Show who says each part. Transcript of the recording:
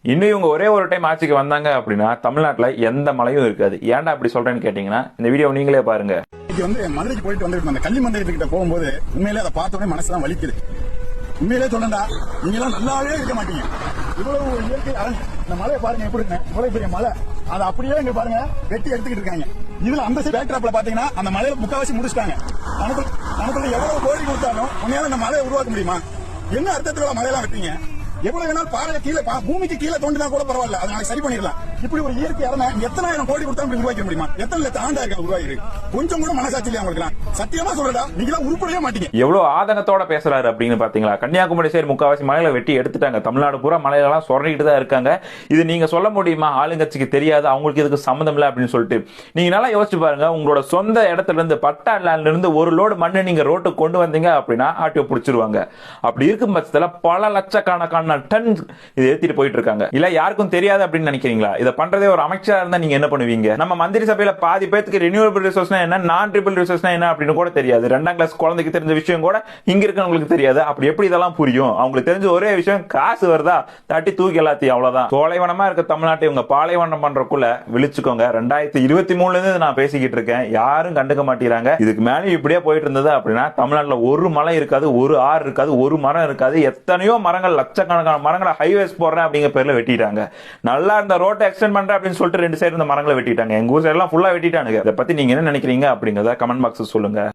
Speaker 1: இன்னும் இவங்க ஒரே ஒரு டைம் ஆட்சிக்கு வந்தாங்க அப்படின்னா தமிழ்நாட்டுல எந்த மழையும் இருக்காது. ஏன்டா அப்படி சொல்றேன்னு கேட்டீங்கன்னா இந்த வீடியோ நீங்களே பாருங்க.
Speaker 2: மதுரைக்கு போயிட்டு வந்துட்டு அந்த கள்ளி மந்திரத்துக்கிட்ட போகும்போது உண்மையிலே அதை பார்த்தோன்னே மனசுலாம் வலிக்குது. உண்மையிலே சொல்லண்டா, நீங்க எல்லாம் நல்லாவே இருக்க மாட்டீங்க. இவ்வளவு இயற்கை அரண், இந்த மலையை பாருங்க எப்படி இருக்கு, இவ்வளவு பெரிய மலை, அதை அப்படியே இங்க பாருங்க வெட்டி எடுத்துக்கிட்டு இருக்காங்க. இதுல அந்த பேக்ட்ராப்ல பாத்தீங்கன்னா அந்த மலையில முக்காவாசி முடிச்சிட்டாங்க. நமக்கு எவ்வளவு கோடி கொடுத்தாலும் உண்மையால இந்த மலையை உருவாக்க முடியுமா? என்ன அர்த்தத்துல மலையெல்லாம் வைப்பீங்க? எவ்வளவு வேணாலும் பாறையை கீழே பூமிக்கு கீழே தோண்டினா கூட பரவாயில்ல, அதை நாளைக்கு சரி பண்ணிடலாம். இப்படி ஒரு இயற்கை அரணை எத்தனாயிரம் கோடி கொடுத்தா உருவாக்க முடியுமா? எத்தனை லட்சம் ஆண்டா இருக்க உருவாகி கொஞ்சம் கூட மனசாட்சி இல்லையா உங்களுக்கு? சத்தியமா சொல்றதா, நீங்க உருப்படவே மாட்டீங்க.
Speaker 1: எவ்வளவு ஆதங்கத்தோட பேசுறாரு அப்படின்னு பாத்தீங்களா? கன்னியாகுமரி சைடு முக்காவாசி மலையில வெட்டி எடுத்துட்டாங்க. தமிழ்நாடு பூரா மலையெல்லாம் சொரணிட்டு தான் இருக்காங்க. இது நீங்க சொல்ல முடியுமா ஆளுங்கட்சிக்கு தெரியாது, அவங்களுக்கு இதுக்கு சம்மந்தம் இல்லை அப்படின்னு சொல்லிட்டு? நீங்க நல்லா யோசிச்சு பாருங்க. உங்களோட சொந்த இடத்துல இருந்து பட்டா லேண்ட்ல இருந்து ஒரு லோடு மண்ணு நீங்க ரோட்டுக்கு கொண்டு வந்தீங்க அப்படின்னா ஆட்டியோ பிடிச்சிருவாங்க. அப்படி இருக்கும் பட்சத்துல பல லட்சக்கணக்கான டன் இது ஏத்திட்டு போயிட்டு இருக்காங்க. இல்ல யாருக்கும் தெரியாது அப்படின்னு நினைக்கிறீங்களா? இதை பண்றதே ஒரு அமைச்சரா இருந்தா நீங்க என்ன பண்ணுவீங்க? நம்ம மந்திரி சபையில பாதி பேருக்கு ரினியூவபிள் ரிசோர்ஸ்னா என்ன, நான் ட்ரிபிள் ரிசோர்ஸ்னா என்ன அப்படின்னு கூட தெரியாது. 2ஆம் கிளாஸ் குழந்தைக்கு தெரிஞ்ச விஷயம் கூட இங்க இருக்கவங்களுக்கு தெரியாது. அப்படி எப்படி இதெல்லாம் புரியும்? அவங்களுக்கு தெரிஞ்ச ஒரே விஷயம் காசு வருதா, தட்டி தூக்கி எல்லாத்தையும், அவ்வளவுதான். சோலைவனமா இருக்க தமிழ்நாட்டை இவங்க பாலைவனம் பண்றக்குள்ள விழிச்சுக்கோங்க. 2023 இருந்து நான் பேசிக்கிட்டு இருக்கேன், யாரும் கண்டுக்க மாட்டேங்கிறாங்க. இதுக்கு மேலே இப்படியே போயிட்டு இருந்தது அப்படின்னா தமிழ்நாட்டுல ஒரு மலை இருக்காது, ஒரு ஆறு இருக்காது, ஒரு மரம் இருக்காது. எத்தனையோ மரங்கள், லட்சக்கணக்கான மரங்களை ஹைவேஸ் போடுறேன் அப்படிங்கிற பேர்ல வெட்டிட்டாங்க. நல்லா இருந்த ரோட்டை எக்ஸ்டெண்ட் பண்றேன் அப்படின்னு சொல்லிட்டு 2 சைடு இருந்த மரங்களை வெட்டிட்டாங்க. எங்க ஊர் சைடு எல்லாம் ஃபுல்லா வெட்டிட்டானுங்க. இதை பத்தி நீங்க என்ன நினைக்கிறீங்க அப்படிங்கறத கமெண்ட் பாக்ஸ் சொல்லுங்க.